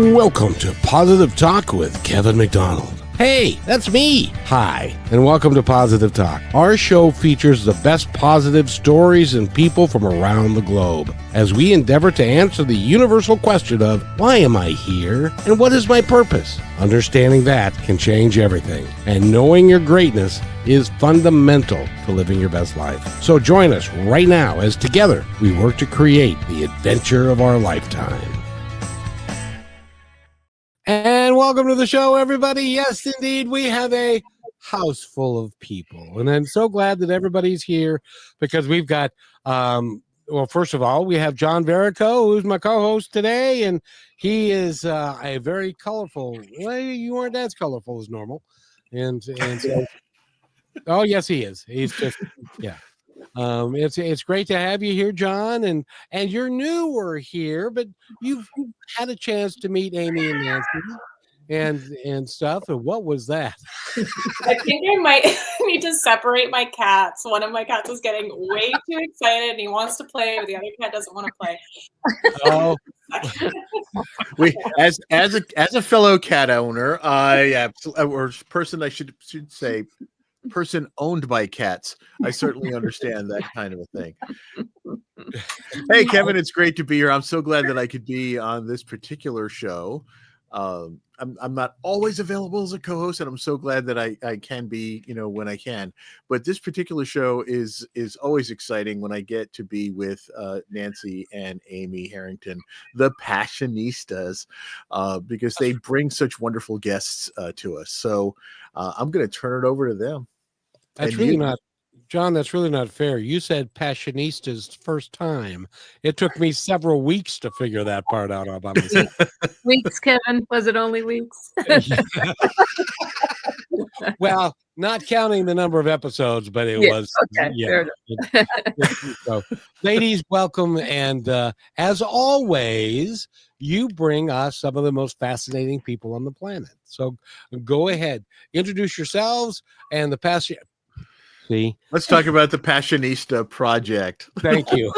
Welcome to Positive Talk with Kevin McDonald. Hey, that's me. Hi, and welcome to Positive Talk. Our show features the best positive stories and people from around the globe as we endeavor to answer the universal question of why am I here and what is my purpose? Understanding that can change everything, and knowing your greatness is fundamental to living your best life. So join us right now as together we work to create the adventure of our lifetime. And welcome to the show, everybody. Yes, indeed, we have a house full of people. And I'm so glad that everybody's here because we've got, well, first of all, we have John Verico, who's my co-host today. And he is a very colorful, well, you aren't as colorful as normal. And so, oh, yes, he is. He's just, yeah. It's great to have you here, John, and you're newer here, but you've had a chance to meet Amy and Nancy and stuff. And what was that? I think I might need to separate my cats. One of my cats is getting way too excited and he wants to play, but the other cat doesn't want to play. Oh, as a fellow cat owner, or person, I should say. Person owned by cats, I certainly understand that kind of a thing. Hey, Kevin, it's great to be here. I'm so glad that I could be on this particular show. I'm not always available as a co-host, and I'm so glad that I can be, when I can. But this particular show is always exciting when I get to be with Nancy and Amy Harrington, the Passionistas, because they bring such wonderful guests to us. So I'm going to turn it over to them. That's really not, John, that's really not fair. You said Passionistas first time. It took me several weeks to figure that part out all by myself. Weeks, Kevin? Was it only weeks? Well, not counting the number of episodes, but it was. Okay, yeah. So, ladies, welcome. And as always, you bring us some of the most fascinating people on the planet. So go ahead, introduce yourselves and the Passion. See? Let's talk about the Passionista Project. Thank you.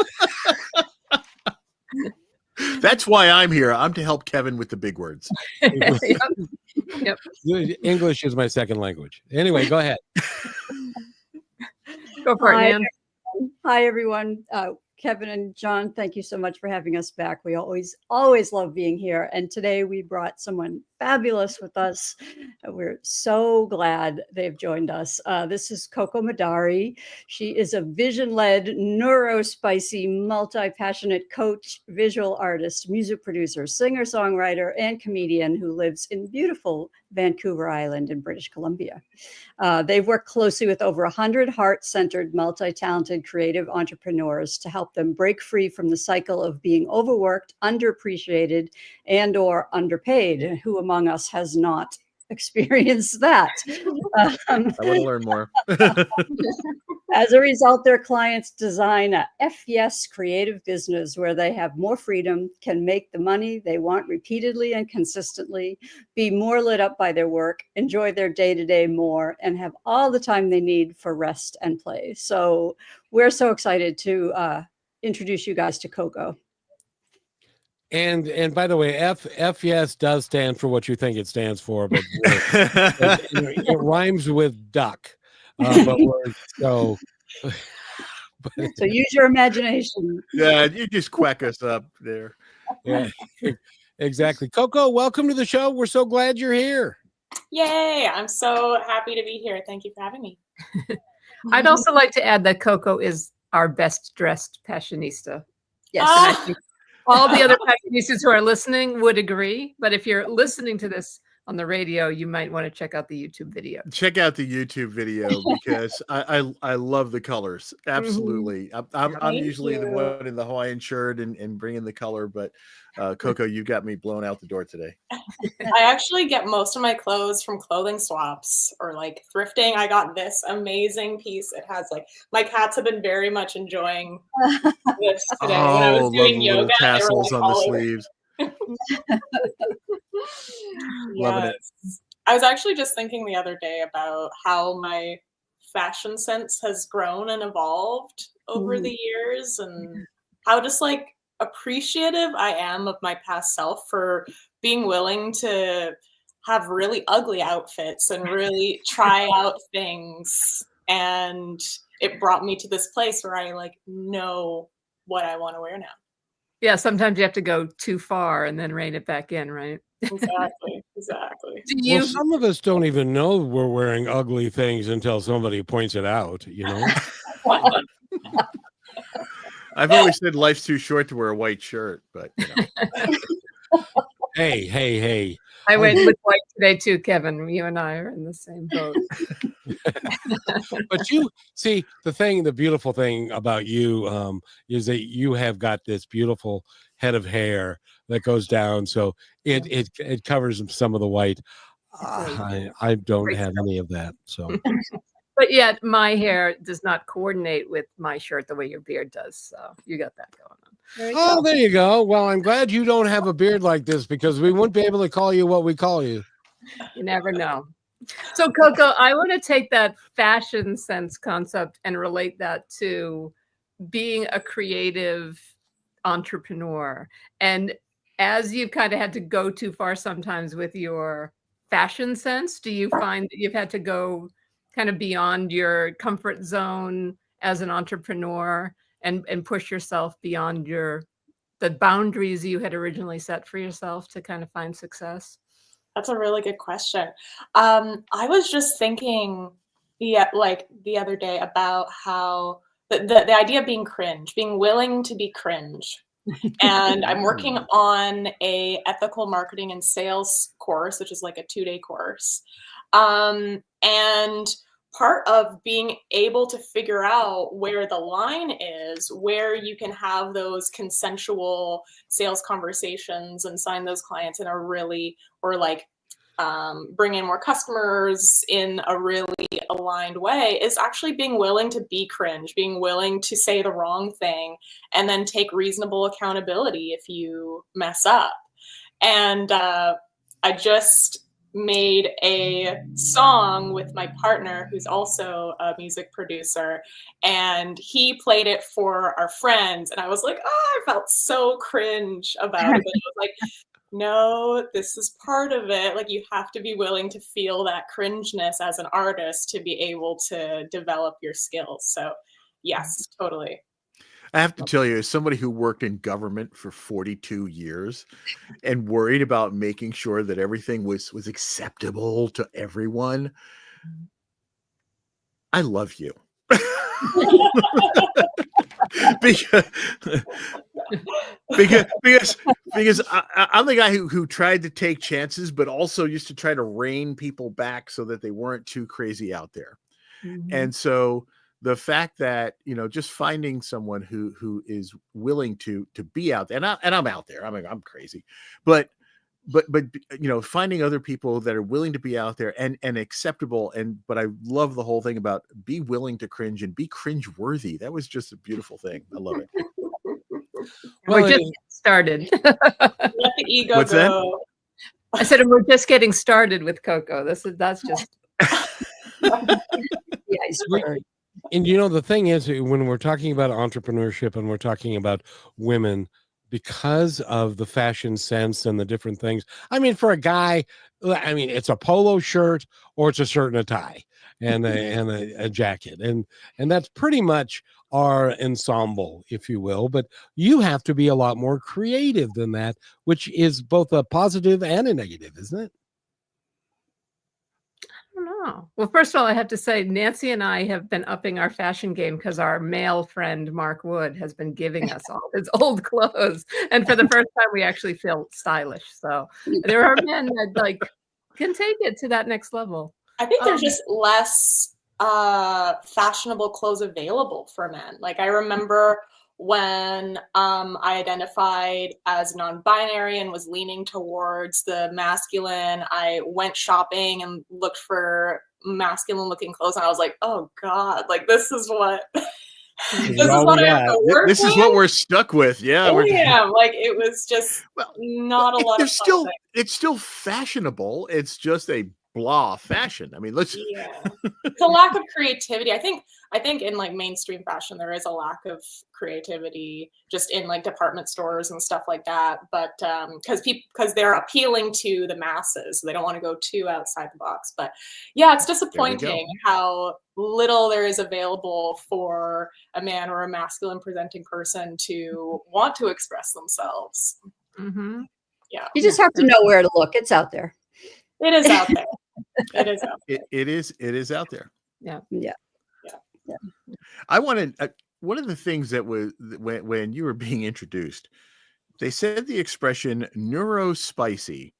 That's why I'm here. I'm to help Kevin with the big words. Yep. English is my second language. Anyway, go ahead. Go for it, Nan. Hi, everyone. Kevin and John, thank you so much for having us back. We always love being here. And today we brought someone fabulous with us. We're so glad they've joined us. This is Coco Madari. She is a vision-led, neurospicy, multi-passionate coach, visual artist, music producer, singer-songwriter, and comedian who lives in beautiful Vancouver Island in British Columbia. They've worked closely with over 100 heart-centered, multi-talented creative entrepreneurs to help them break free from the cycle of being overworked, underappreciated, and or underpaid. Who among us has not experienced that? I want to learn more. As a result, their clients design a F-yes creative business where they have more freedom, can make the money they want repeatedly and consistently, be more lit up by their work, enjoy their day-to-day more, and have all the time they need for rest and play. So we're so excited to introduce you guys to Coco. And by the way, F-yes does stand for what you think it stands for, but it rhymes with duck. So use your imagination. Yeah, you just quack us up there. Yeah, exactly. Coco, welcome to the show. We're so glad you're here. Yay! I'm so happy to be here. Thank you for having me. I'd also like to add that Coco is our best dressed Passionista. Yes. And I think all the other Passionistas who are listening would agree. But if you're listening to this on the radio, you might want to check out the YouTube video. Check out the YouTube video because I love the colors. Absolutely. I'm usually the one in the Hawaiian shirt and bringing the color, but Coco, you got me blown out the door today. I actually get most of my clothes from clothing swaps or like thrifting. I got this amazing piece. It has like, my cats have been very much enjoying this today. When I was doing yoga, tassels they were, like, on the all sleeves. Loving it. I was actually just thinking the other day about how my fashion sense has grown and evolved over the years and how just like appreciative I am of my past self for being willing to have really ugly outfits and really try out things. And it brought me to this place where I like know what I want to wear now. Yeah, sometimes you have to go too far and then rein it back in, right? Exactly. Do you? Well, some of us don't even know we're wearing ugly things until somebody points it out, you know? I've always said life's too short to wear a white shirt, but you know. Hey. I went with white today too, Kevin. You and I are in the same boat. But you see, the beautiful thing about you is that you have got this beautiful head of hair that goes down, so it covers some of the white. I don't have any of that, so. But yet my hair does not coordinate with my shirt the way your beard does. So you got that going on. There you go. Well, I'm glad you don't have a beard like this, because we wouldn't be able to call you what we call you. You never know. So Coco, I want to take that fashion sense concept and relate that to being a creative entrepreneur. And as you've kind of had to go too far sometimes with your fashion sense, do you find that you've had to go kind of beyond your comfort zone as an entrepreneur and push yourself beyond the boundaries you had originally set for yourself to kind of find success? That's a really good question. I was just thinking like the other day about how the idea of being cringe, being willing to be cringe. And I'm working on a ethical marketing and sales course, which is like a 2-day course. And part of being able to figure out where the line is, where you can have those consensual sales conversations and sign those clients in a really, or like bring in more customers in a really aligned way, is actually being willing to be cringe, being willing to say the wrong thing, and then take reasonable accountability if you mess up. And I just made a song with my partner, who's also a music producer, and he played it for our friends, and I was like, oh, I felt so cringe about it. But I was like, no, this is part of it. Like, you have to be willing to feel that cringeness as an artist to be able to develop your skills. So yes, totally. I have to tell you, as somebody who worked in government for 42 years and worried about making sure that everything was acceptable to everyone, I love you. because I'm the guy who tried to take chances, but also used to try to rein people back so that they weren't too crazy out there. Mm-hmm. And so the fact that, you know, just finding someone who is willing to be out there, and I'm out there. I'm crazy, but you know, finding other people that are willing to be out there and acceptable. But I love the whole thing about be willing to cringe and be cringe worthy. That was just a beautiful thing. I love it. Well, we're just started. Let the ego What's go. That? I said we're just getting started with Coco. That's just yeah, and you know, the thing is, when we're talking about entrepreneurship and we're talking about women, because of the fashion sense and the different things, I mean, for a guy, I mean, it's a polo shirt or it's a shirt and a tie and a jacket, and that's pretty much our ensemble, if you will. But you have to be a lot more creative than that, which is both a positive and a negative, isn't it? I don't know. Well, first of all, I have to say Nancy and I have been upping our fashion game because our male friend Mark Wood has been giving us all his old clothes, and for the first time we actually feel stylish. So there are men that like can take it to that next level. I think there's just less fashionable clothes available for men. Like, I remember when I identified as non-binary and was leaning towards the masculine, I went shopping and looked for masculine looking clothes, and I was like, oh God, like this is what this is what I have to work This is what we're stuck with. Yeah. Like, it was just not a lot of it's still fashionable. It's just a blah fashion. I mean, let's. Yeah, it's a lack of creativity. I think in like mainstream fashion there is a lack of creativity just in like department stores and stuff like that. But because they're appealing to the masses, so they don't want to go too outside the box. But yeah, it's disappointing how little there is available for a man or a masculine presenting person to want to express themselves. Mm-hmm. Yeah, You just have to know where to look. It's out there. it is out there. It is out there. It is out there. Yeah. I wanted one of the things that was when you were being introduced, they said the expression neurospicy.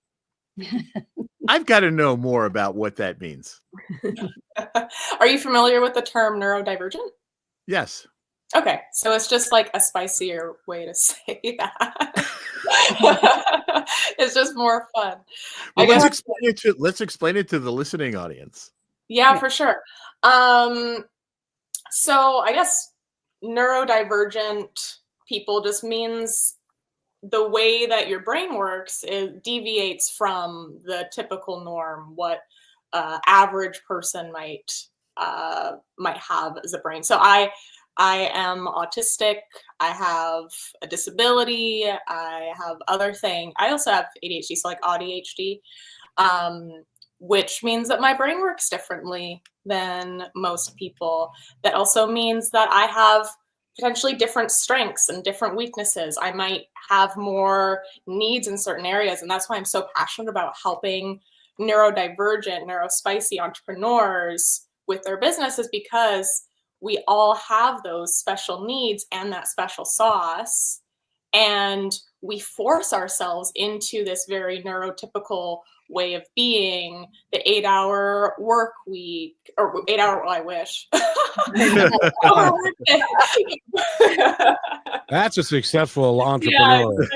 I've got to know more about what that means. Are you familiar with the term neurodivergent? Yes. Okay, so it's just like a spicier way to say that. It's just more fun. Well, I guess, let's explain it to the listening audience. yeah, for sure. So I guess neurodivergent people just means the way that your brain works, it deviates from the typical norm, what average person might have as a brain. So I am autistic. I have a disability. I have other things. I also have ADHD, so like ADHD, which means that my brain works differently than most people. That also means that I have potentially different strengths and different weaknesses. I might have more needs in certain areas. And that's why I'm so passionate about helping neurodivergent, neurospicy entrepreneurs with their businesses, because we all have those special needs and that special sauce. And we force ourselves into this very neurotypical way of being, the 8-hour work week, or 8-hour, I wish. That's a successful entrepreneur.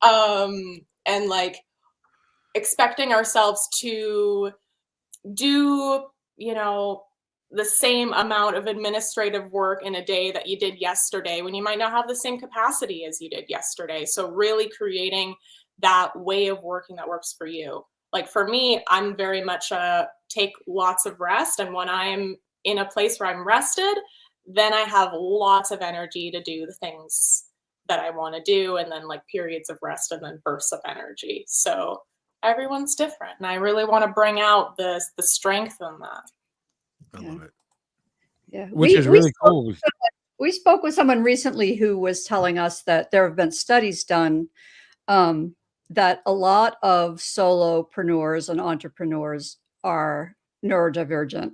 And like expecting ourselves to do, the same amount of administrative work in a day that you did yesterday when you might not have the same capacity as you did yesterday. So really creating that way of working that works for you. Like for me, I'm very much take lots of rest. And when I'm in a place where I'm rested, then I have lots of energy to do the things that I want to do. And then like periods of rest and then bursts of energy. So everyone's different. And I really want to bring out the strength in that. I love it. Yeah. Which is really cool. We spoke with someone recently who was telling us that there have been studies done that a lot of solopreneurs and entrepreneurs are neurodivergent,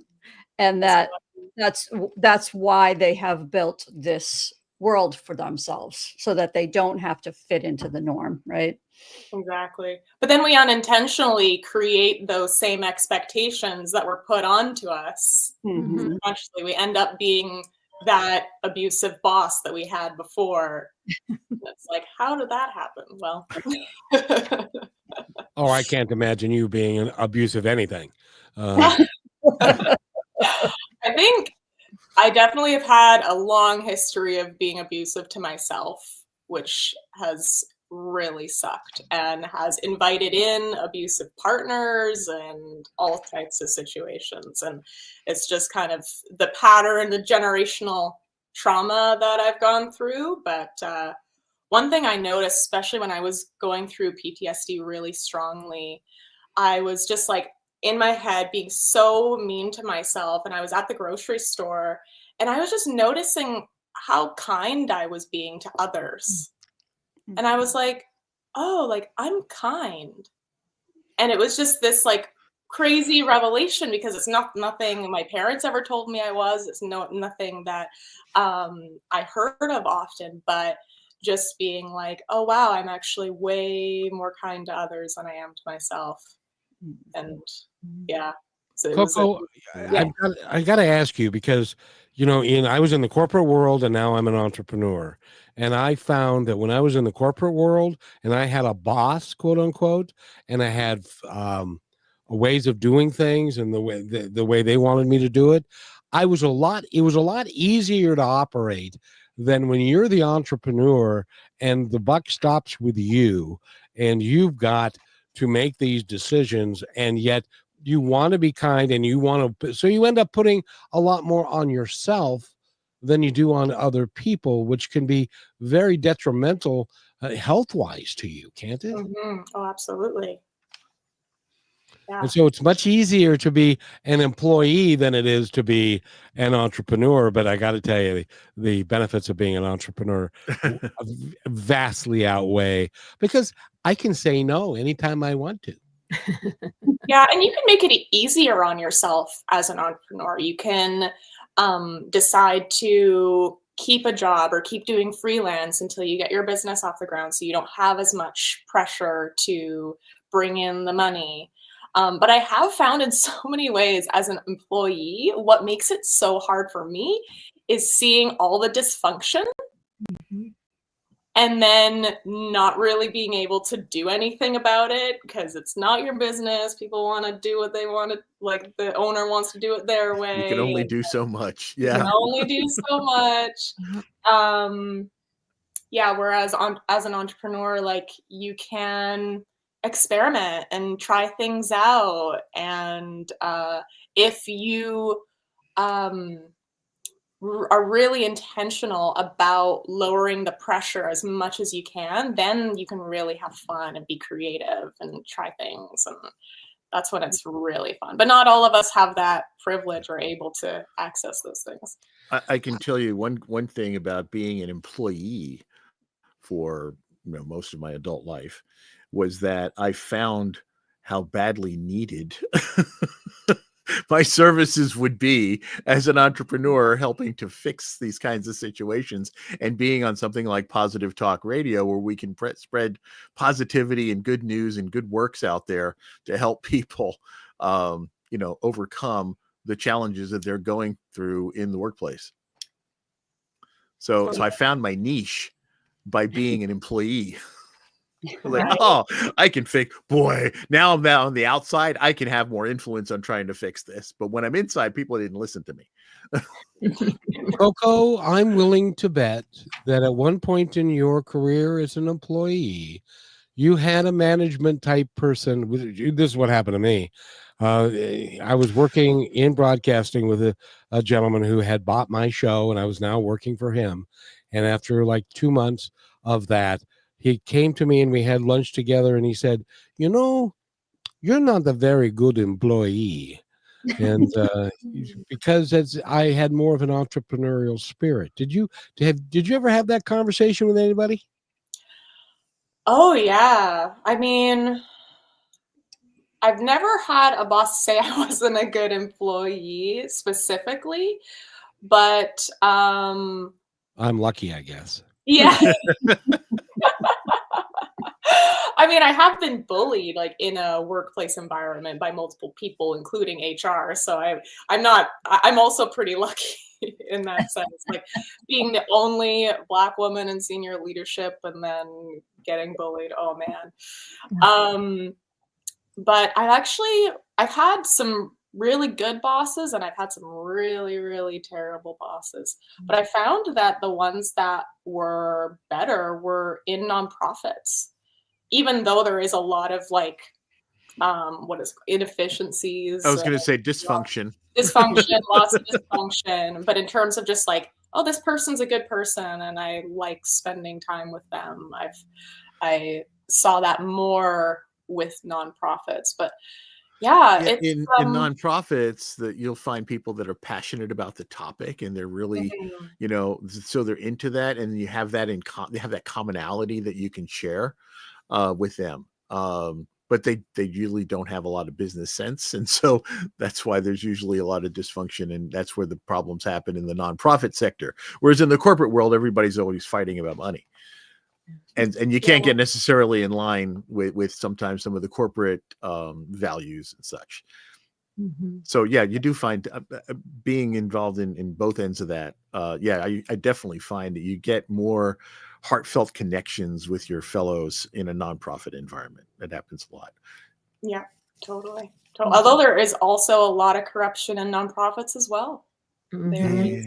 and that's why they have built this world for themselves, so that they don't have to fit into the norm, right? Exactly. But then we unintentionally create those same expectations that were put onto us. Mm-hmm. Actually, we end up being that abusive boss that we had before. It's like, how did that happen? Well, Oh, I can't imagine you being abusive anything. I think I definitely have had a long history of being abusive to myself, which has really sucked and has invited in abusive partners and all types of situations. And it's just kind of the pattern, the generational trauma that I've gone through. But one thing I noticed, especially when I was going through PTSD really strongly, I was just like in my head being so mean to myself. And I was at the grocery store and I was just noticing how kind I was being to others. And I was like, oh, like I'm kind. And it was just this like crazy revelation, because it's nothing my parents ever told me I was. It's nothing that I heard of often, but just being like, oh, wow, I'm actually way more kind to others than I am to myself. And yeah. So it Coco, I got to ask you, because, I was in the corporate world and now I'm an entrepreneur. And I found that when I was in the corporate world and I had a boss, quote unquote, and I had ways of doing things and the way they wanted me to do it, it was a lot easier to operate than when you're the entrepreneur and the buck stops with you and you've got to make these decisions, and yet you want to be kind and you want to, so you end up putting a lot more on yourself than you do on other people, which can be very detrimental health-wise to you, can't it? Oh, absolutely. Yeah. And so it's much easier to be an employee than it is to be an entrepreneur. But I got to tell you, the benefits of being an entrepreneur vastly outweigh, because I can say no anytime I want to. Yeah, and you can make it easier on yourself as an entrepreneur. You can decide to keep a job or keep doing freelance until you get your business off the ground, so you don't have as much pressure to bring in the money. But I have found in so many ways as an employee, what makes it so hard for me is seeing all the dysfunction and then not really being able to do anything about it because it's not your business. People want to do what they want to, like the owner wants to do it their way. You can only do so much. You can only do so much. Yeah, whereas as an entrepreneur, like you can experiment and try things out. And if you are really intentional about lowering the pressure as much as you can, then you can really have fun and be creative and try things. And that's when it's really fun. But not all of us have that privilege or able to access those things. I can tell you one thing about being an employee for most of my adult life was that I found how badly needed my services would be as an entrepreneur, helping to fix these kinds of situations, and being on something like Positive Talk Radio, where we can spread positivity and good news and good works out there to help people, overcome the challenges that they're going through in the workplace. So I found my niche by being an employee. Like, oh, I can fix. Boy, now I'm on the outside. I can have more influence on trying to fix this. But when I'm inside, people didn't listen to me. Coco, I'm willing to bet that at one point in your career as an employee, you had a management type person. This is what happened to me. I was working in broadcasting with a gentleman who had bought my show, and I was now working for him. And after like 2 months of that, he came to me and we had lunch together, and he said, you're not a very good employee. And because I had more of an entrepreneurial spirit. Did you ever have that conversation with anybody? Oh, yeah. I mean, I've never had a boss say I wasn't a good employee specifically, but I'm lucky, I guess. Yeah. I mean, I have been bullied like in a workplace environment by multiple people, including HR. So I'm also pretty lucky in that sense, like being the only Black woman in senior leadership and then getting bullied. Oh man. But I've had some really good bosses and I've had some really, really terrible bosses. But I found that the ones that were better were in nonprofits, even though there is a lot of like, inefficiencies. I was going to say dysfunction. Lots of dysfunction. But in terms of just like, oh, this person's a good person and I like spending time with them, I saw that more with nonprofits. But yeah, in nonprofits, that you'll find people that are passionate about the topic and they're really, so they're into that, and you have that they have that commonality that you can share with them. But they usually don't have a lot of business sense, and so that's why there's usually a lot of dysfunction, and that's where the problems happen in the nonprofit sector. Whereas in the corporate world, everybody's always fighting about money. And you can't get necessarily in line with sometimes some of the corporate values and such. Mm-hmm. So yeah, you do find being involved in both ends of that. I definitely find that you get more heartfelt connections with your fellows in a nonprofit environment. That happens a lot. Yeah, totally. Although there is also a lot of corruption in nonprofits as well. There's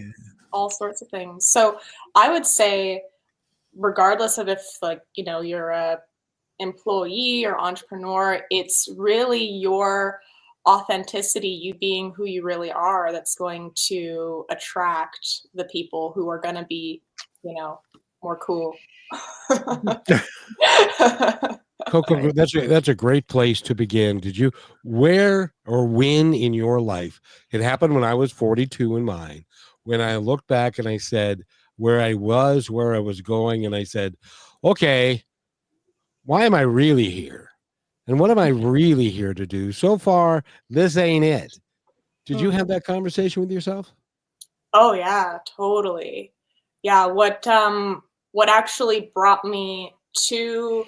all sorts of things. So I would say, regardless of if you're a employee or entrepreneur, it's really your authenticity, you being who you really are, that's going to attract the people who are going to be, more cool. Coco, Right. that's a great place to begin. Did you, where or when in your life, it happened when I was 42 in mine, when I looked back and I said where I was going, and I said, okay, why am I really here? And what am I really here to do? So far, this ain't it. Did you have that conversation with yourself? Oh yeah, totally. Yeah, what actually brought me to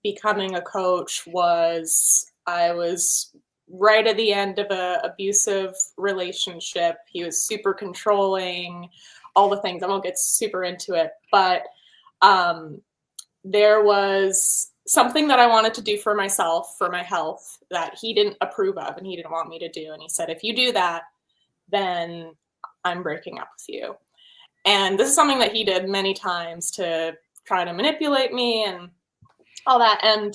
becoming a coach was I was right at the end of a abusive relationship. He was super controlling, all the things. I won't get super into it, but there was something that I wanted to do for myself, for my health, that he didn't approve of and he didn't want me to do. And he said, if you do that, then I'm breaking up with you. And this is something that he did many times to try to manipulate me and all that. And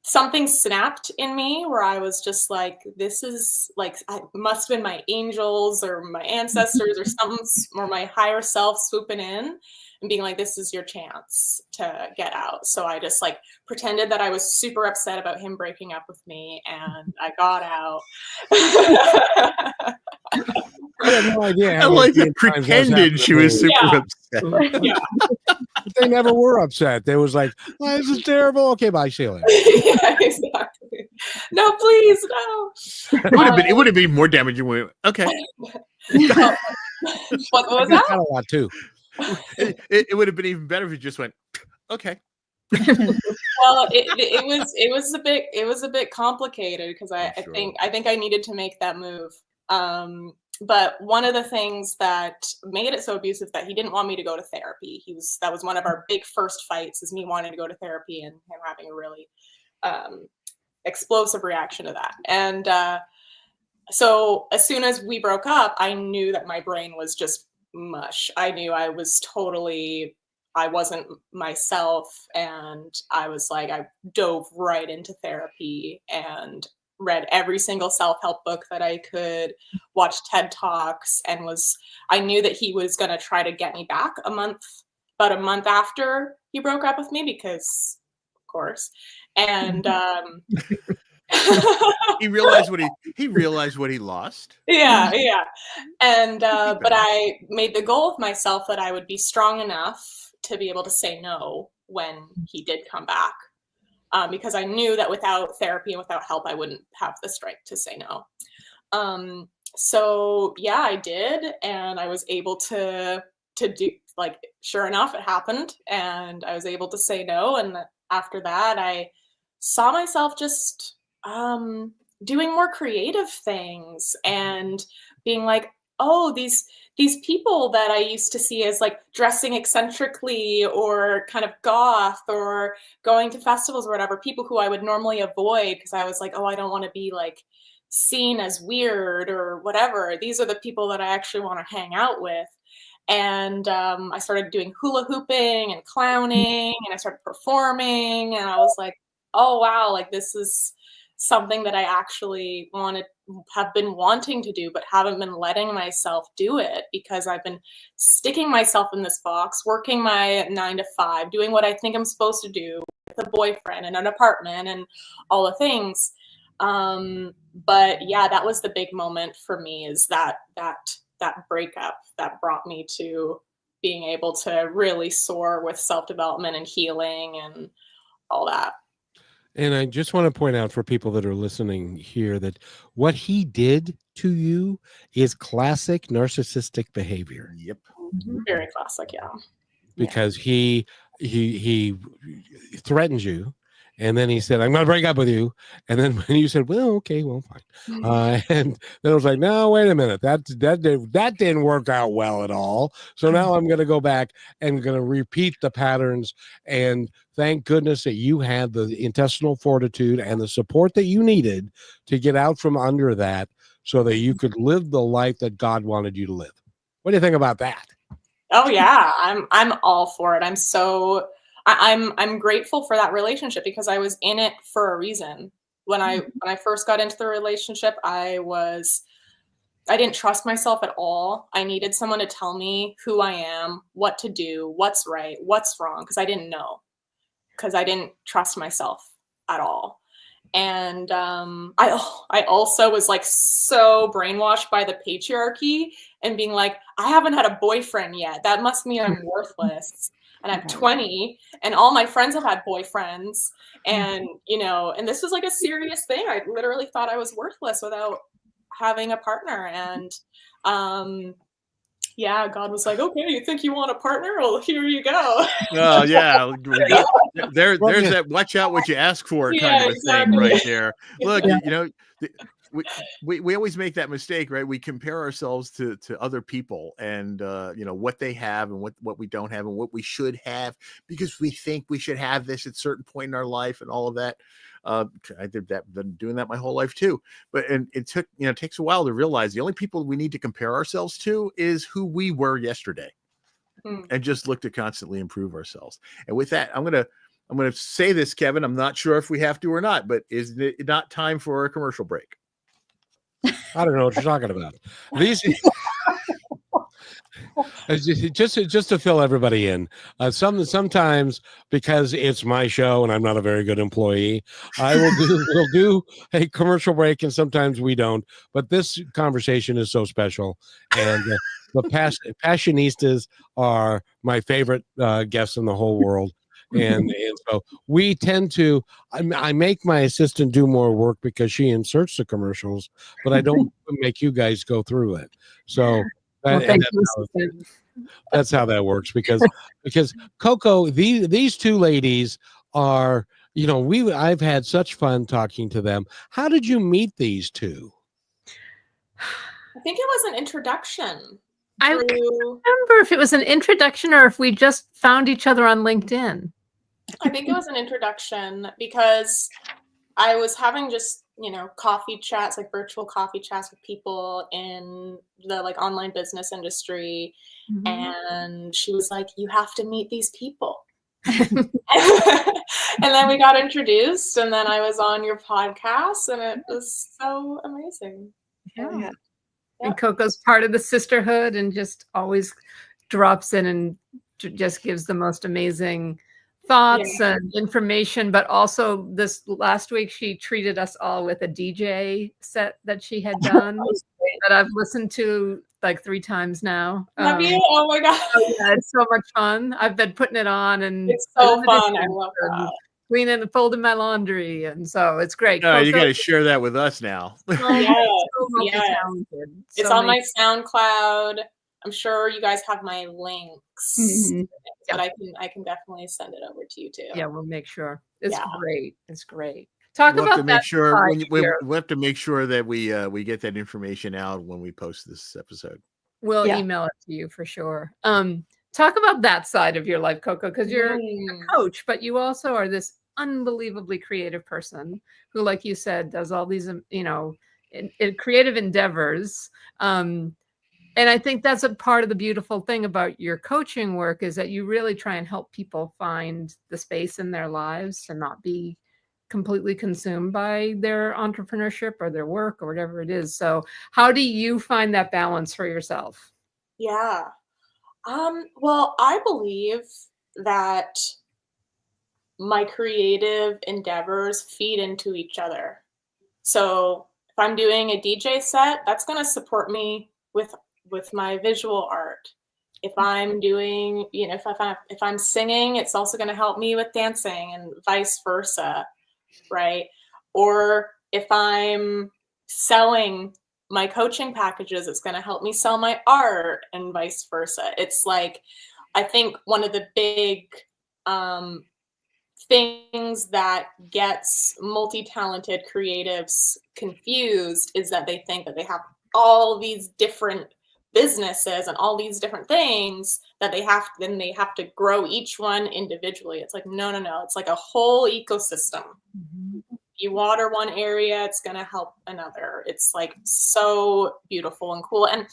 something snapped in me where I was just like, this is like, I must have been my angels or my ancestors or something, or my higher self swooping in and being like, this is your chance to get out. So I just like pretended that I was super upset about him breaking up with me, and I got out. I had no idea. I like that pretended she was super upset. Yeah. But they never were upset. They was like, oh, this is terrible. Okay, bye, see you later. Yeah, exactly. No, please, no. It would have been more damaging. Okay. What was that? Got a lot too. It would have been even better if you just went, okay. Well, it was a bit complicated because I think I needed to make that move. But one of the things that made it so abusive that he didn't want me to go to therapy. That was one of our big first fights, is me wanting to go to therapy and him having a really explosive reaction to that. And so as soon as we broke up, I knew that my brain was just mush. I knew I wasn't myself, and I was like, I dove right into therapy and read every single self-help book that I could, watched TED Talks, and I knew that he was going to try to get me back about a month after he broke up with me, because of course. And he realized what he lost. Yeah. And but I made the goal with myself that I would be strong enough to be able to say no when he did come back. Because I knew that without therapy and without help, I wouldn't have the strength to say no. So yeah, I did, and I was able to do, like, sure enough, it happened, and I was able to say no. And after that, I saw myself just doing more creative things and being like, oh, these people that I used to see as like dressing eccentrically or kind of goth or going to festivals or whatever, people who I would normally avoid because I was like, oh, I don't want to be like seen as weird or whatever. These are the people that I actually want to hang out with. And I started doing hula hooping and clowning, and I started performing, and I was like, oh, wow, like this is something that I actually have been wanting to do, but haven't been letting myself do it because I've been sticking myself in this box, working my 9 to 5, doing what I think I'm supposed to do with a boyfriend and an apartment and all the things. But yeah, that was the big moment for me, is that breakup that brought me to being able to really soar with self-development and healing and all that. And I just want to point out for people that are listening here that what he did to you is classic narcissistic behavior. Yep. Very classic, yeah. Because he threatened you, and then he said, I'm going to break up with you. And then when you said, well, okay, well, fine. And then it was like, no, wait a minute. That didn't work out well at all. So now I'm going to go back and going to repeat the patterns. And thank goodness that you had the intestinal fortitude and the support that you needed to get out from under that so that you could live the life that God wanted you to live. What do you think about that? Oh yeah, I'm all for it. I'm grateful for that relationship because I was in it for a reason. When I first got into the relationship, I didn't trust myself at all. I needed someone to tell me who I am, what to do, what's right, what's wrong, because I didn't know, because I didn't trust myself at all. And I also was like so brainwashed by the patriarchy and being like, I haven't had a boyfriend yet. That must mean I'm worthless. And I'm 20 and all my friends have had boyfriends. And, and this was like a serious thing. I literally thought I was worthless without having a partner. And yeah, God was like, okay, you think you want a partner? Well, here you go. Oh yeah, there's that watch out what you ask for kind of a thing right there. Look, we always make that mistake, right? We compare ourselves to other people and what they have and what we don't have and what we should have because we think we should have this at a certain point in our life and all of that. I did that, been doing that my whole life too. But it took, it takes a while to realize the only people we need to compare ourselves to is who we were yesterday, and just look to constantly improve ourselves. And with that, I'm gonna say this, Kevin. I'm not sure if we have to or not, but is it not time for a commercial break? I don't know what you're talking about. These. Just to fill everybody in, sometimes because it's my show and I'm not a very good employee, we'll do a commercial break and sometimes we don't. But this conversation is so special, and the Passionistas are my favorite guests in the whole world. And so we tend to, I make my assistant do more work because she inserts the commercials, but I don't make you guys go through it. So. That's how that works because Coco, these two ladies are, I've had such fun talking to them. How did you meet these two? I think it was an introduction. I can't remember if it was an introduction or if we just found each other on LinkedIn. I think it was an introduction because I was having just, coffee chats, like virtual coffee chats with people in the like online business industry. Mm-hmm. And she was like, you have to meet these people. And then we got introduced and then I was on your podcast and it was so amazing. Yeah. Yep. And Coco's part of the sisterhood and just always drops in and just gives the most amazing thoughts and information, but also this last week she treated us all with a DJ set that she had done that I've listened to like 3 times now. Have you? Oh my god! Yeah, it's so much fun. I've been putting it on and it's so fun. I love that. Cleaning and folding my laundry, and so it's great. No, you got to share that with us now. It's on my SoundCloud. I'm sure you guys have my links, but I can definitely send it over to you too. Yeah, we'll make sure. It's great. It's great. We'll about have to make sure we'll have to make sure that we get that information out when we post this episode. We'll email it to you for sure. Talk about that side of your life, Coco, because you're a coach, but you also are this unbelievably creative person who, like you said, does all these, in creative endeavors. And I think that's a part of the beautiful thing about your coaching work is that you really try and help people find the space in their lives and not be completely consumed by their entrepreneurship or their work or whatever it is. So how do you find that balance for yourself? Yeah. Well, I believe that my creative endeavors feed into each other. So if I'm doing a DJ set, that's going to support me with my visual art. If I'm doing, if I'm singing, it's also going to help me with dancing and vice versa, right? Or if I'm selling my coaching packages, it's going to help me sell my art and vice versa. It's like, I think one of the big things that gets multi-talented creatives confused is that they think that they have all these different businesses and all these different things that they have to grow each one individually. It's like, no. It's like a whole ecosystem. Mm-hmm. You water one area, it's going to help another. It's like so beautiful and cool. And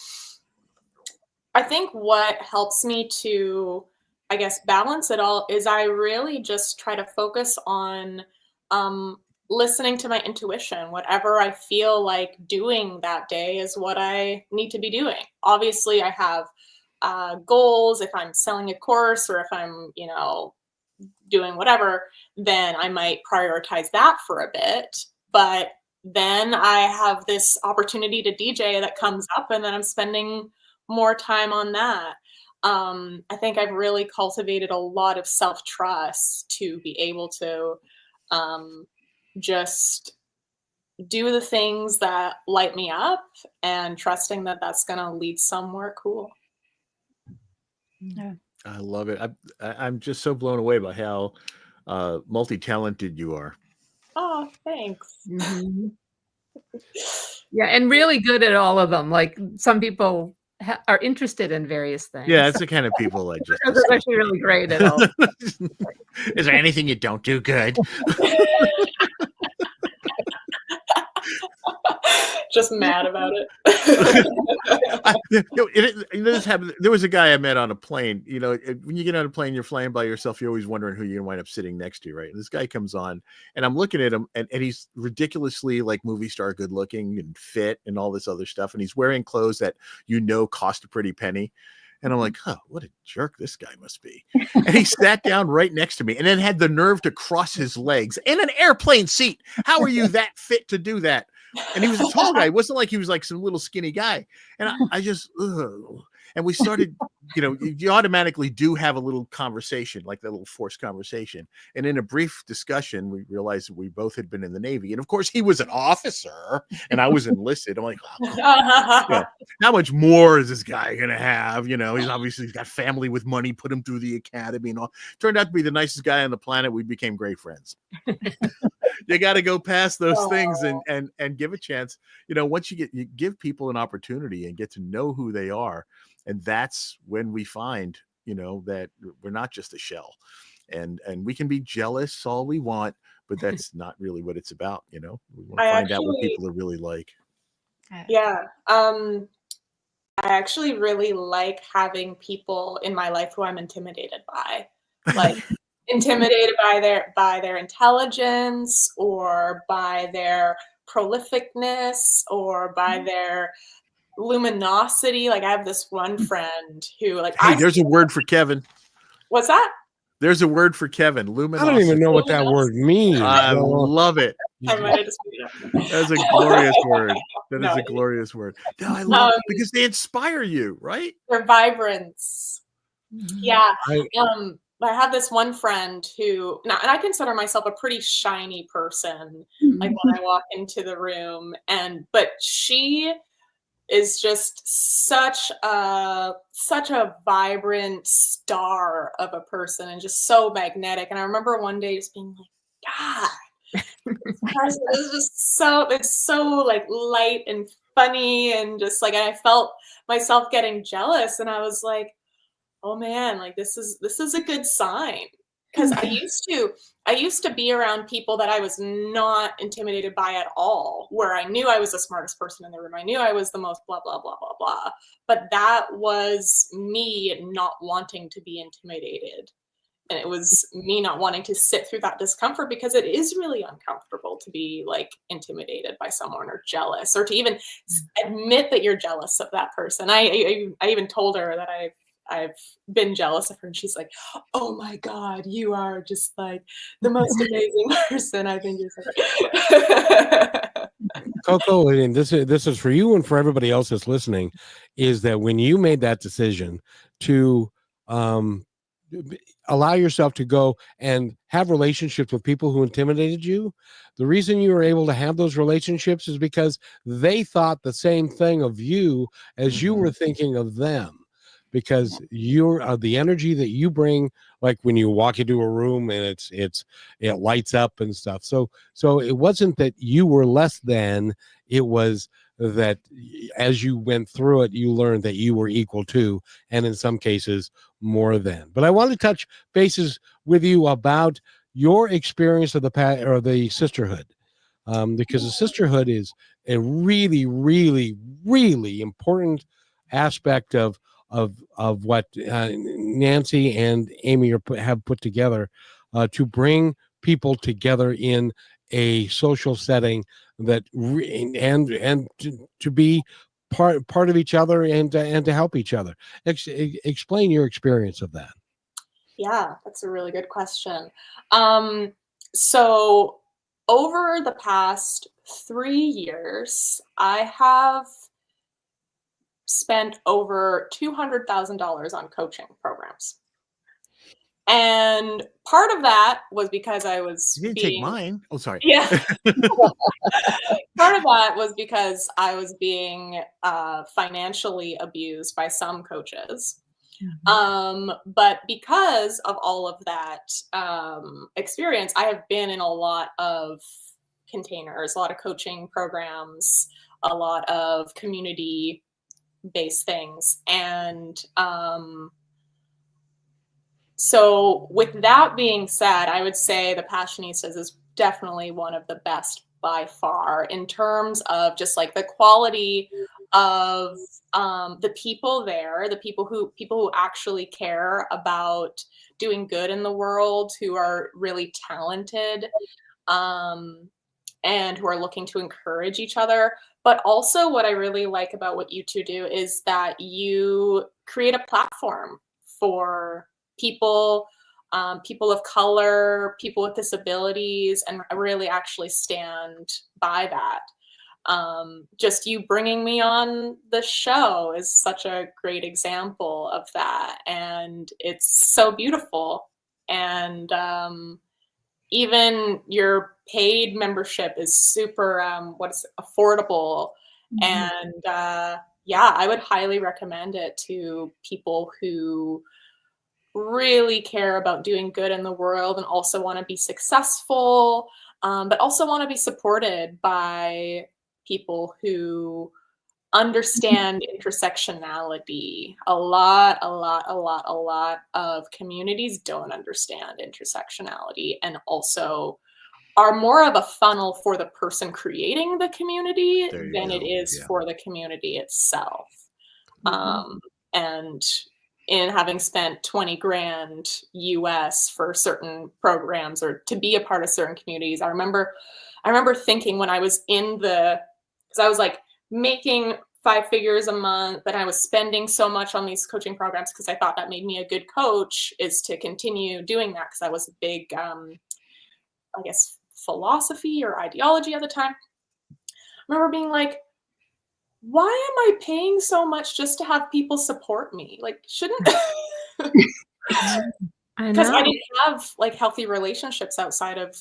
I think what helps me to I guess, balance it all is I really just try to focus on listening to my intuition. Whatever I feel like doing that day is what I need to be doing. Obviously, I have goals. If I'm selling a course or if I'm, doing whatever, then I might prioritize that for a bit. But then I have this opportunity to DJ that comes up, and then I'm spending more time on that. I think I've really cultivated a lot of self-trust to be able to just do the things that light me up, and trusting that that's going to lead somewhere cool. Yeah. I love it. I'm just so blown away by how multi-talented you are. Oh, thanks. Mm-hmm. Yeah, and really good at all of them. Like some people are interested in various things. Yeah, it's the kind of people I just. They're actually really great at all. Is there anything you don't do good? Just mad about it. This happened. There was a guy I met on a plane. When you get on a plane, you're flying by yourself. You're always wondering who you're going to wind up sitting next to, right? And this guy comes on, and I'm looking at him, and he's ridiculously like movie star, good looking and fit, and all this other stuff. And he's wearing clothes that cost a pretty penny. And I'm like, oh, what a jerk this guy must be. And he sat down right next to me and then had the nerve to cross his legs in an airplane seat. How are you that fit to do that? And he was a tall guy. It wasn't like he was like some little skinny guy. And I just, and we started, you automatically do have a little conversation, like that little forced conversation. And in a brief discussion, we realized that we both had been in the Navy. And of course, he was an officer and I was enlisted. I'm like, how much more is this guy going to have? He's got family with money, put him through the academy and all. Turned out to be the nicest guy on the planet. We became great friends. You got to go past those things and give a chance. Once you give people an opportunity and get to know who they are. And that's when we find, that we're not just a shell, and we can be jealous all we want, but that's not really what it's about. We want to find out what people are really like. Yeah. I actually really like having people in my life who I'm intimidated by, like intimidated by their intelligence or by their prolificness or by their luminosity. Like I have this one friend who there's a word for Kevin. What's that? There's a word for Kevin. Luminosity. I don't even know what that word means. I love it. I might have just made it up. That's a glorious word. That is a glorious word. No, I love it because they inspire you, right? Their vibrance. Yeah. I have this one friend who, and I consider myself a pretty shiny person, like when I walk into the room, but she is just such a vibrant star of a person and just so magnetic. And I remember one day just being like, God, this person is just so like light and funny, and just like, and I felt myself getting jealous, and I was like, oh man, like this is a good sign. Because I used to be around people that I was not intimidated by at all, where I knew I was the smartest person in the room. I knew I was the most blah, blah, blah, blah, blah. But that was me not wanting to be intimidated. And it was me not wanting to sit through that discomfort, because it is really uncomfortable to be like intimidated by someone or jealous, or to even admit that you're jealous of that person. I even told her that I've been jealous of her, and she's like, oh my God, you are just like the most amazing person. I think you're Coco, and this is for you and for everybody else that's listening, is that when you made that decision to allow yourself to go and have relationships with people who intimidated you, the reason you were able to have those relationships is because they thought the same thing of you as you were thinking of them. Because you're the energy that you bring, like when you walk into a room and it lights up and stuff. So it wasn't that you were less than, it was that as you went through it, you learned that you were equal to, and in some cases more than. But I want to touch bases with you about your experience of the sisterhood, because the sisterhood is a really, really, really important aspect of of what Nancy and Amy have put together to bring people together in a social setting that and to be part of each other and to help each other. Explain your experience of that. Yeah, that's a really good question. So over the past 3 years, I have spent over $200,000 on coaching programs. And part of that was because I was You didn't take mine. Oh, sorry. Yeah. Part of that was because I was being financially abused by some coaches. But because of all of that experience, I have been in a lot of containers, a lot of coaching programs, a lot of community-based things. And so with that being said, I would say the Passionistas is definitely one of the best by far in terms of just like the quality of the people there, the people who actually care about doing good in the world, who are really talented, and who are looking to encourage each other. But also what I really like about what you two do is that you create a platform for people, people of color, people with disabilities, and I really actually stand by that. Just you bringing me on the show is such a great example of that, and it's so beautiful. And even your paid membership is super affordable. And yeah, I would highly recommend it to people who really care about doing good in the world and also want to be successful, but also want to be supported by people who understand intersectionality. A lot of communities don't understand intersectionality and also are more of a funnel for the person creating the community than it is for the community itself. And in having spent 20 grand US for certain programs or to be a part of certain communities, I remember thinking when I was because I was like making 5 figures a month, but I was spending so much on these coaching programs because I thought that made me a good coach, is to continue doing that because that was a big, I guess, philosophy or ideology at the time. I remember being like, why am I paying so much just to have people support me? Like, shouldn't because I didn't have like healthy relationships outside of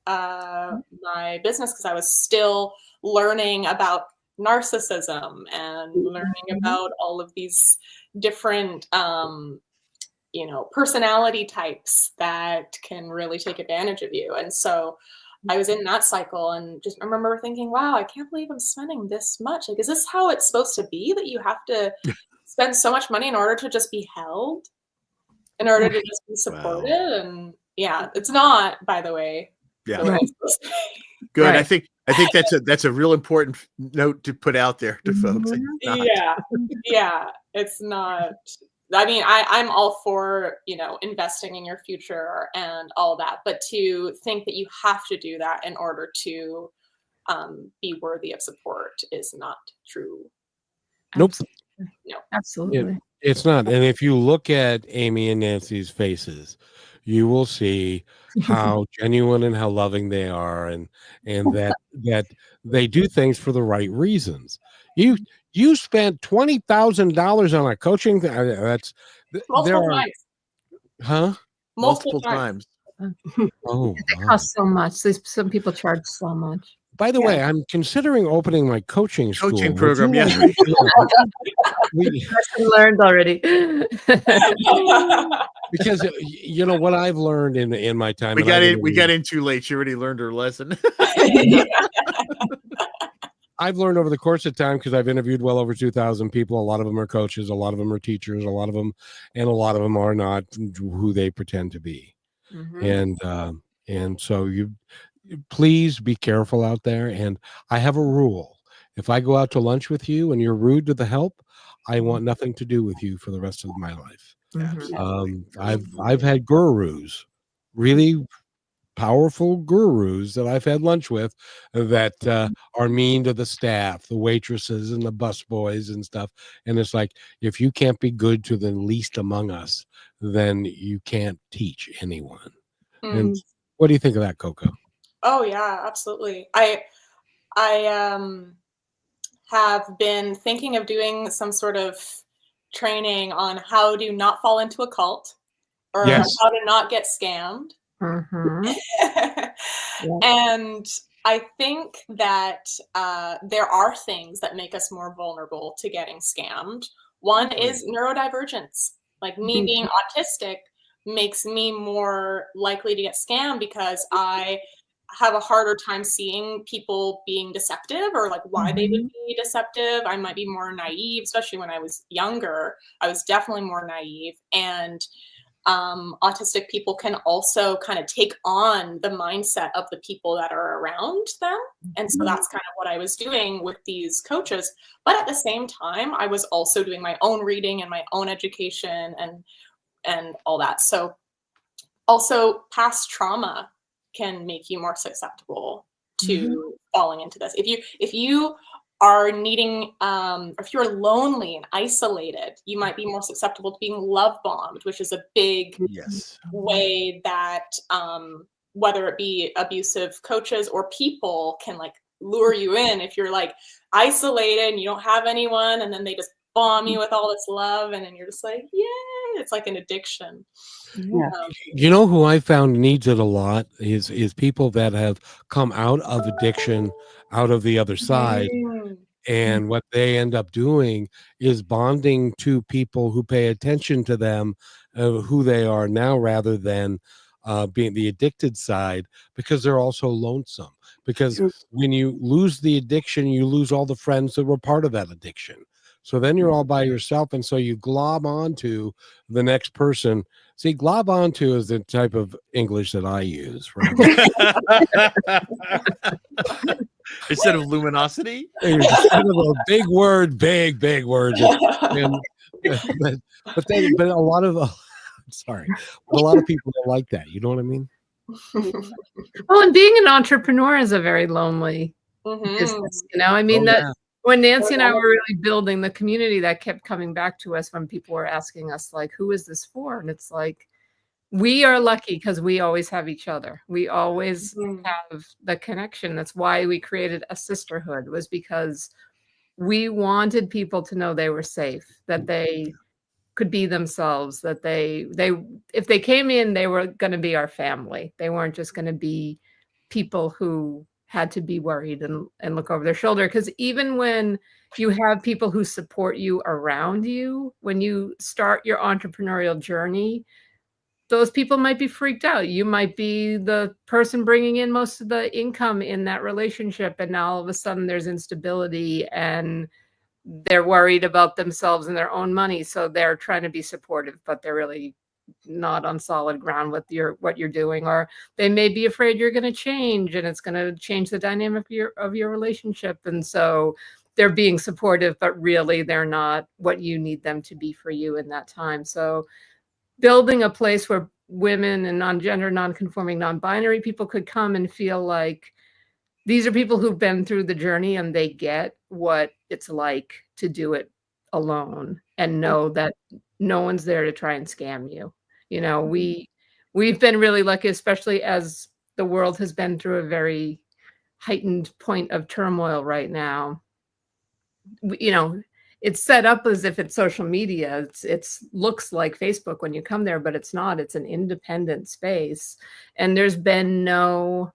my business because I was still learning about narcissism and learning about all of these different personality types that can really take advantage of you. And so I was in that cycle and just remember thinking, wow, I can't believe I'm spending this much. Like, is this how it's supposed to be, that you have to spend so much money in order to just be held, in order to just be supported? Wow. And yeah, it's not, by the way. Yeah. Right. Good. Right. I think that's a real important note to put out there to folks. Yeah, it's not. I mean, I'm all for, investing in your future and all that, but to think that you have to do that in order to be worthy of support is not true. Nope. No. Absolutely. It's not. And if you look at Amy and Nancy's faces, you will see how genuine and how loving they are, and that they do things for the right reasons. You spent $20,000 on a coaching. That's multiple times. Huh? Multiple times. Oh, it costs so much. Some people charge so much. By the way, I'm considering opening my coaching program. Yeah, we learned already. Because what I've learned in my time. We got in too late. She already learned her lesson. I've learned over the course of time, because I've interviewed well over 2,000 people. A lot of them are coaches, a lot of them are teachers, a lot of them are not who they pretend to be. And so you please be careful out there. And I have a rule. if I go out to lunch with you and you're rude to the help, I want nothing to do with you for the rest of my life. I've had gurus, really powerful gurus that I've had lunch with that are mean to the staff, the waitresses and the busboys and stuff. And it's like, if you can't be good to the least among us, then you can't teach anyone. And what do you think of that, Coco? Oh yeah, absolutely. I have been thinking of doing some sort of training on how to not fall into a cult, or Yes. how to not get scammed. And I think that there are things that make us more vulnerable to getting scammed. One is neurodivergence. Like me being autistic makes me more likely to get scammed because I have a harder time seeing people being deceptive, or like why they would be deceptive. I might be more naive, especially when I was younger. I was definitely more naive. And autistic people can also kind of take on the mindset of the people that are around them. And so that's kind of what I was doing with these coaches. But at the same time, I was also doing my own reading and my own education and all that. So also past trauma can make you more susceptible to falling into this. If you are needing, if you're lonely and isolated, you might be more susceptible to being love bombed, which is a big way that whether it be abusive coaches or people can like lure you in. If you're like isolated and you don't have anyone, and then they just bomb you with all this love, and then you're just like, yay, it's like an addiction. You know who I found needs it a lot is people that have come out of addiction, out of the other side. And what they end up doing is bonding to people who pay attention to them, who they are now, rather than being the addicted side, because they're also lonesome. Because when you lose the addiction, you lose all the friends that were part of that addiction. So then you're all by yourself, and so you glob onto the next person. See, glob onto is the type of English that I use. Right? Instead of luminosity? Instead of a big word, big words. But a lot of sorry, but a lot of people don't like that. You know what I mean? Well, and being an entrepreneur is a very lonely business. You know, I mean when Nancy and I were really building the community, that kept coming back to us when people were asking us, like, who is this for? And it's like, we are lucky because we always have each other. We always have the connection. That's why we created a sisterhood, was because we wanted people to know they were safe, that they could be themselves, that they if they came in, they were going to be our family. They weren't just going to be people who had to be worried and look over their shoulder. Because even when you have people who support you around you, when you start your entrepreneurial journey, those people might be freaked out. You might be the person bringing in most of the income in that relationship, and now all of a sudden there's instability and they're worried about themselves and their own money. So they're trying to be supportive, but they're really not on solid ground with what you're doing. Or they may be afraid you're going to change, and it's going to change the dynamic of your relationship. And so they're being supportive, but really they're not what you need them to be for you in that time. So building a place where women and non-gender, non-conforming, non-binary people could come and feel like these are people who've been through the journey and they get what it's like to do it alone, and know that no one's there to try and scam you. You know, we've been really lucky, especially as the world has been through a very heightened point of turmoil right now. You know, it's set up as if it's social media. It's looks like Facebook when you come there, but it's not. It's an independent space. And there's been no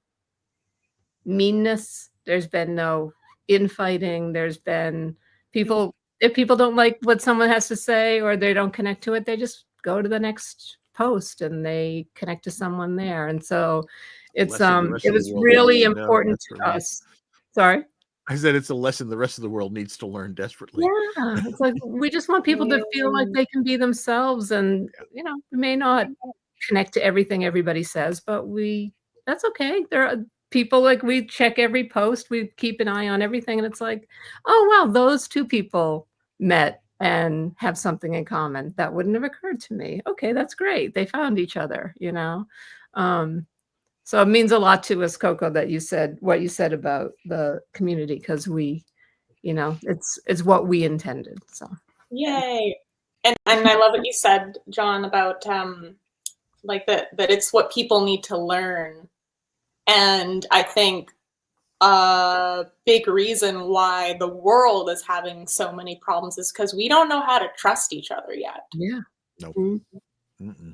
meanness. There's been no infighting. There's been people, if people don't like what someone has to say or they don't connect to it, they just go to the next post and they connect to someone there. And so it was really important to us. Sorry? I said it's a lesson the rest of the world needs to learn desperately. Yeah, it's like we just want people to feel like they can be themselves, and you know, we may not connect to everything everybody says, but that's okay. people, like, we check every post, we keep an eye on everything, and it's like, oh wow, those two people met and have something in common. That wouldn't have occurred to me. Okay, that's great. They found each other, you know. So it means a lot to us, Coco, that you said what you said about the community, because we, you know, it's what we intended. So yay. And I love what you said, John, about like that it's what people need to learn. And I think a big reason why the world is having so many problems is because we don't know how to trust each other yet. yeah. No. Mm-hmm.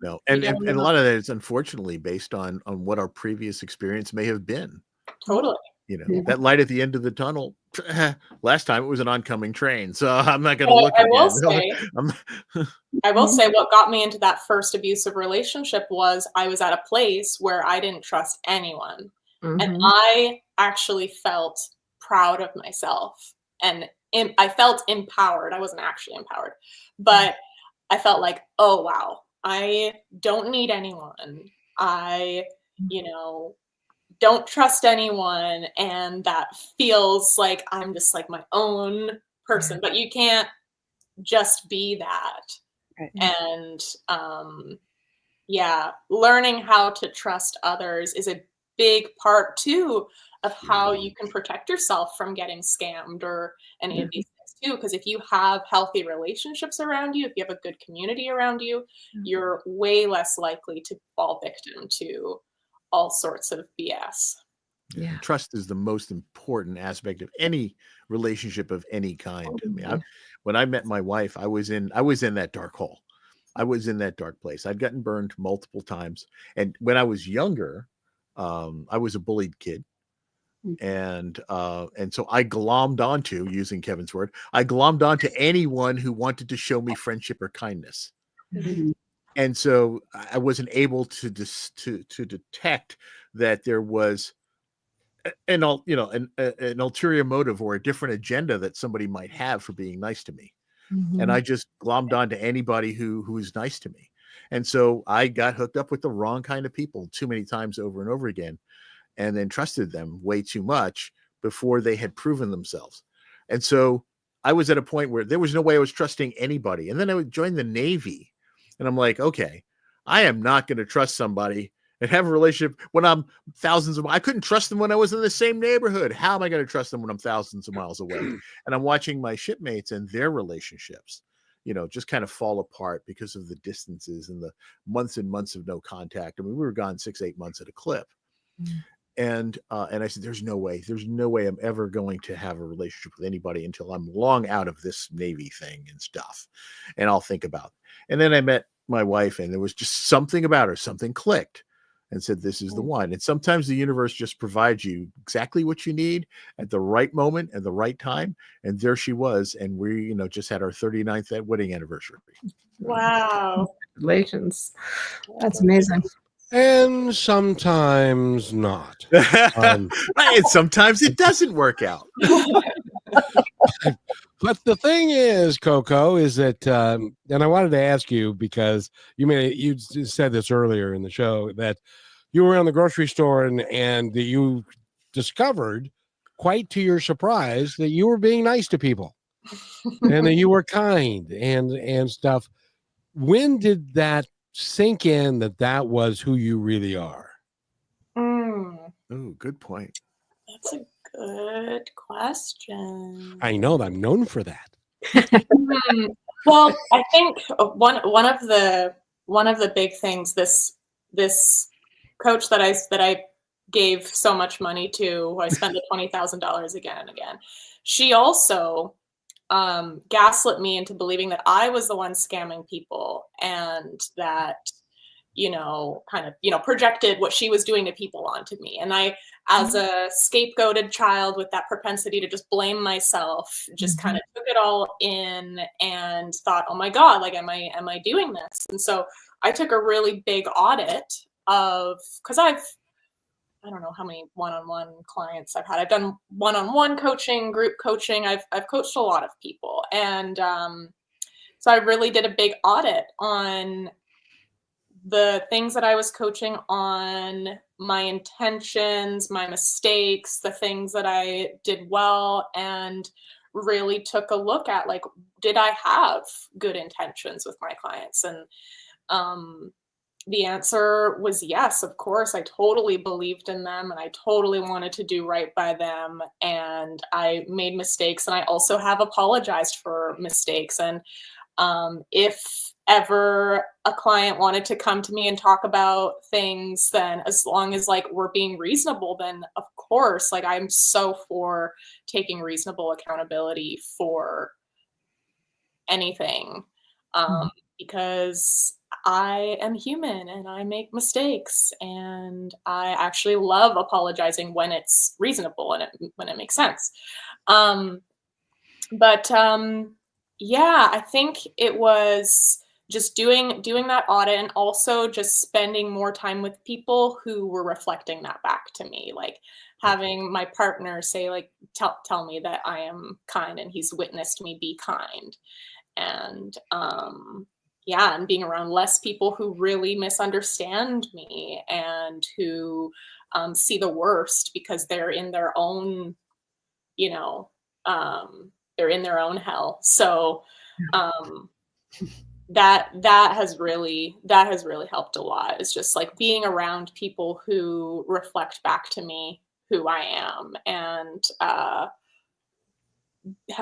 No. And a lot of that is unfortunately based on what our previous experience may have been. Totally. You know, that light at the end of the tunnel. Last time it was an oncoming train, so I'm not going to look I again. will say, I will say what got me into that first abusive relationship was I was at a place where I didn't trust anyone. And I actually felt proud of myself, and I felt empowered. I wasn't actually empowered, but I felt like, oh, wow, I don't need anyone. I, you know, don't trust anyone. And that feels like I'm just like my own person, but you can't just be that. Right. And yeah, learning how to trust others is a big part too of how you can protect yourself from getting scammed or any of these things too. Because if you have healthy relationships around you, if you have a good community around you, you're way less likely to fall victim to all sorts of BS. Yeah. Trust is the most important aspect of any relationship of any kind. I mean, when I met my wife, I was in that dark hole. I was in that dark place. I'd gotten burned multiple times. And when I was younger, I was a bullied kid. And so I glommed onto, using Kevin's word, I glommed onto anyone who wanted to show me friendship or kindness. And so I wasn't able to detect that there was an ulterior motive or a different agenda that somebody might have for being nice to me. And I just glommed onto anybody who was nice to me. And so I got hooked up with the wrong kind of people too many times over and over again, and then trusted them way too much before they had proven themselves. And so I was at a point where there was no way I was trusting anybody. And then I would join the Navy, and I'm like, okay, I am not going to trust somebody and have a relationship when I'm thousands of miles. I couldn't trust them when I was in the same neighborhood. How am I going to trust them when I'm thousands of miles away? And I'm watching my shipmates and their relationships, you know, just kind of fall apart because of the distances and the months and months of no contact. I mean, we were gone 6-8 months at a clip. And I said, there's no way I'm ever going to have a relationship with anybody until I'm long out of this Navy thing and stuff. And I'll think about it. And then I met my wife, and there was just something about her, something clicked, and said, this is the one. And sometimes the universe just provides you exactly what you need at the right moment at the right time. And there she was. And we, you know, just had our 39th wedding anniversary. Wow. Congratulations. That's amazing. And sometimes not. And sometimes it doesn't work out. But the thing is, Coco, is that, and I wanted to ask you, because you said this earlier in the show, that you were in the grocery store and you discovered, quite to your surprise, that you were being nice to people and that you were kind and stuff. When did that sink in that was who you really are? Oh, good point. That's a good question. I know that I'm known for that. Well, I think one of the big things, this coach that I gave so much money to, who I spent the $20,000 again and again, she also gaslit me into believing that I was the one scamming people, and that, you know, kind of, you know, projected what she was doing to people onto me. And I, as a scapegoated child with that propensity to just blame myself, just kind of took it all in and thought, oh my God, like, am I doing this? And so I took a really big audit of, because I don't know how many one-on-one clients I've had. I've done one-on-one coaching, group coaching. I've coached a lot of people. And so I really did a big audit on the things that I was coaching on, my intentions, my mistakes, the things that I did well, and really took a look at, like, did I have good intentions with my clients? And the answer was yes, of course. I totally believed in them and I totally wanted to do right by them. And I made mistakes, and I also have apologized for mistakes. And if ever a client wanted to come to me and talk about things, then as long as like we're being reasonable, then of course, like I'm so for taking reasonable accountability for anything, because I am human and I make mistakes, and I actually love apologizing when it's reasonable and when it makes sense. But yeah, I think it was just doing that audit, and also just spending more time with people who were reflecting that back to me, like having my partner say, like, tell me that I am kind, and he's witnessed me be kind. And yeah, and being around less people who really misunderstand me and who see the worst because they're in their own, you know, they're in their own hell. So that has really helped a lot. It's just like being around people who reflect back to me who I am, and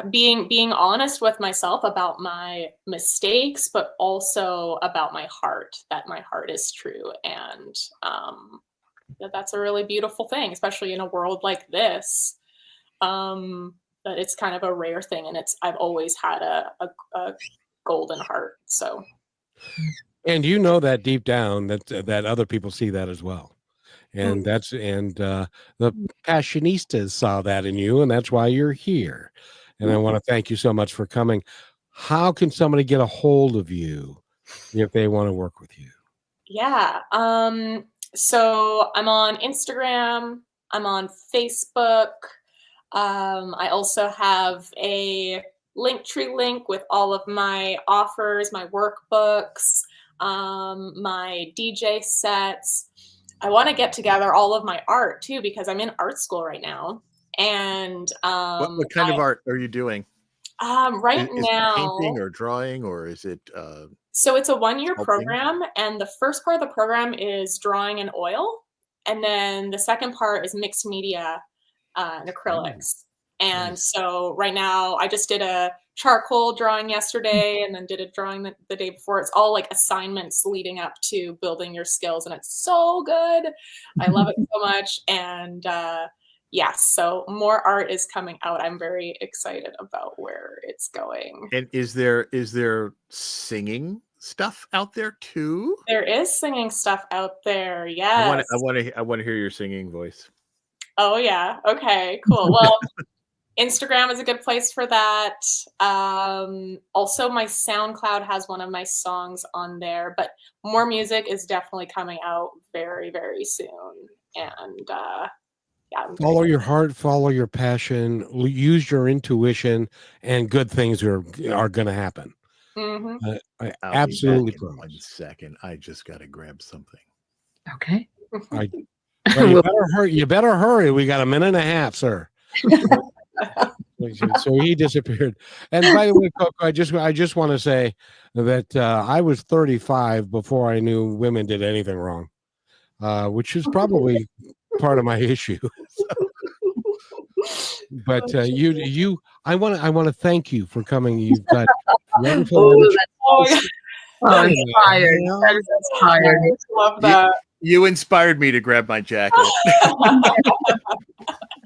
being honest with myself about my mistakes, but also about my heart, that my heart is true. And that's a really beautiful thing, especially in a world like this. That it's kind of a rare thing, and I've always had a golden heart. So, and you know that deep down that other people see that as well, and the Passionistas saw that in you, and that's why you're here. And I want to thank you so much for coming. How can somebody get a hold of you if they want to work with you? Yeah. So I'm on Instagram. I'm on Facebook. I also have a Linktree link with all of my offers, my workbooks, my DJ sets. I want to get together all of my art too, because I'm in art school right now. And what kind of art are you doing? Right is now, it painting or drawing, or is it so it's a 1-year sculpting? program, and the first part of the program is drawing in oil, and then the second part is mixed media and acrylics. And nice. So right now I just did a charcoal drawing yesterday, and then did a drawing the day before. It's all like assignments leading up to building your skills, and it's so good. I love it so much. And yes, so more art is coming out. I'm very excited about where it's going. And is there singing stuff out there too? There is singing stuff out there. Yes. I want to hear your singing voice. Oh yeah. Okay, cool. Well, Instagram is a good place for that. Also my SoundCloud has one of my songs on there, but more music is definitely coming out very, very soon. And yeah, Follow your heart, follow your passion, use your intuition, and good things are going to happen. I absolutely promise. 1 second. I just got to grab something. Okay. Well, you better hurry. We got a minute and a half, sir. So he disappeared. And by the way, Coco, I just want to say that I was 35 before I knew women did anything wrong, which is probably part of my issue. But I want to thank you for coming. You've got wonderful. I'm inspired. That is inspired. I love that. You inspired me to grab my jacket.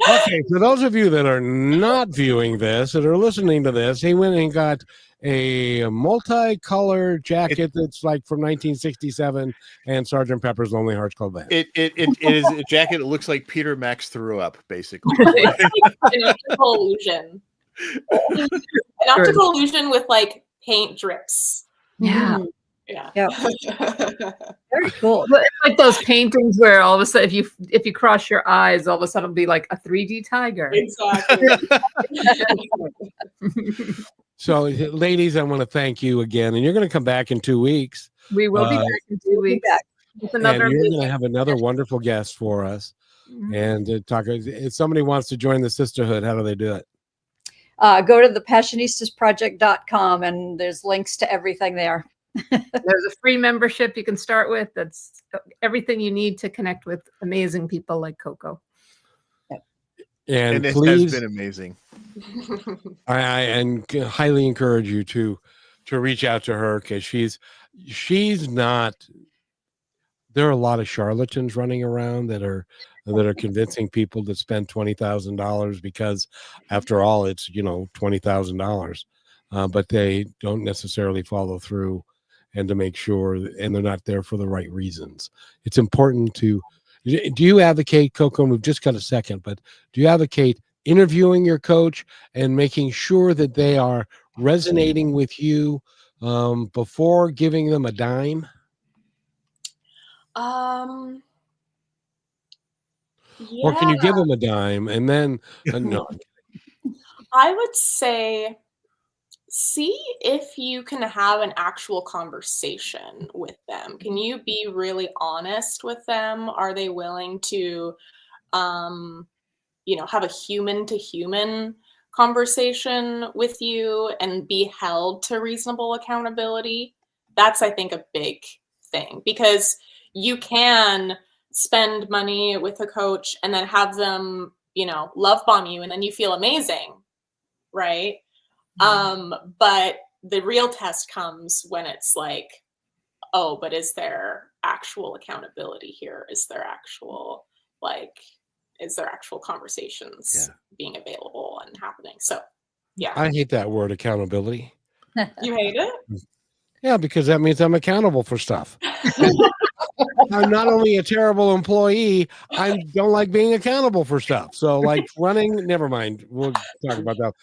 Okay, for those of you that are not viewing this, that are listening to this, he went and got a multicolored jacket that's like from 1967 and Sgt. Pepper's Lonely Hearts Club Band. It is a jacket that looks like Peter Max threw up, basically. An optical illusion. An optical illusion with like paint drips. Yeah. Yeah. Very cool. But it's like those paintings where all of a sudden, if you cross your eyes, all of a sudden it'll be like a 3D tiger. Exactly. So, ladies, I want to thank you again, and you're going to come back in 2 weeks. We will be back in 2 weeks. back. With And another you're going to amazing- have another wonderful guest for us. Mhm. And talk. If somebody wants to join the sisterhood, how do they do it? Go to the Passionistasproject.com and there's links to everything there. There's a free membership you can start with. That's everything you need to connect with amazing people like Coco. And it please, has been amazing. I highly encourage you to reach out to her, because she's not. There are a lot of charlatans running around that are convincing people to spend $20,000 because, after all, it's $20,000, but they don't necessarily follow through, and to make sure, and they're not there for the right reasons. It's important to. Do you advocate, Coco? And we've just got a second, but do you advocate interviewing your coach and making sure that they are resonating with you before giving them a dime? Yeah, Or can you give them a dime and then no? I would say see if you can have an actual conversation with them. Can you be really honest with them? Are they willing to have a human to human conversation with you and be held to reasonable accountability? That's, I think, a big thing, because you can spend money with a coach and then have them, love bomb you, and then you feel amazing, right? But the real test comes when it's like, oh, but is there actual accountability here? Is there actual conversations being available and happening? So, yeah. I hate that word, accountability. You hate it? Yeah, because that means I'm accountable for stuff. I'm not only a terrible employee, I don't like being accountable for stuff. So, like running, never mind. We'll talk about that.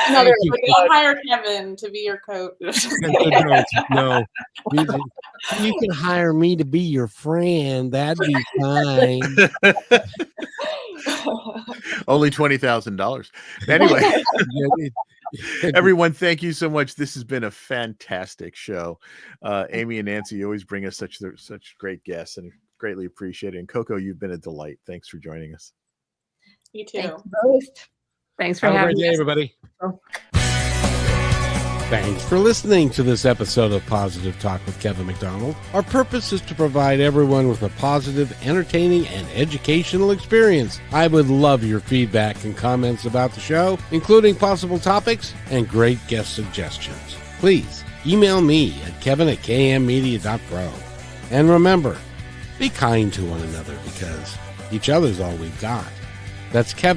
Another, don't hire Kevin to be your coach. No, you can hire me to be your friend. That'd be fine. Only $20,000. Anyway, everyone, thank you so much. This has been a fantastic show. Amy and Nancy, you always bring us such great guests, and greatly appreciate it. And Coco, you've been a delight. Thanks for joining us. You too. Thanks for Have a having great day, us. everybody. Thanks for listening to this episode of Positive Talk with Kevin McDonald. Our purpose is to provide everyone with a positive, entertaining, and educational experience. I would love your feedback and comments about the show, including possible topics and great guest suggestions. Please email me at kevin@kmmedia.pro. And remember, be kind to one another, because each other's all we've got. That's Kevin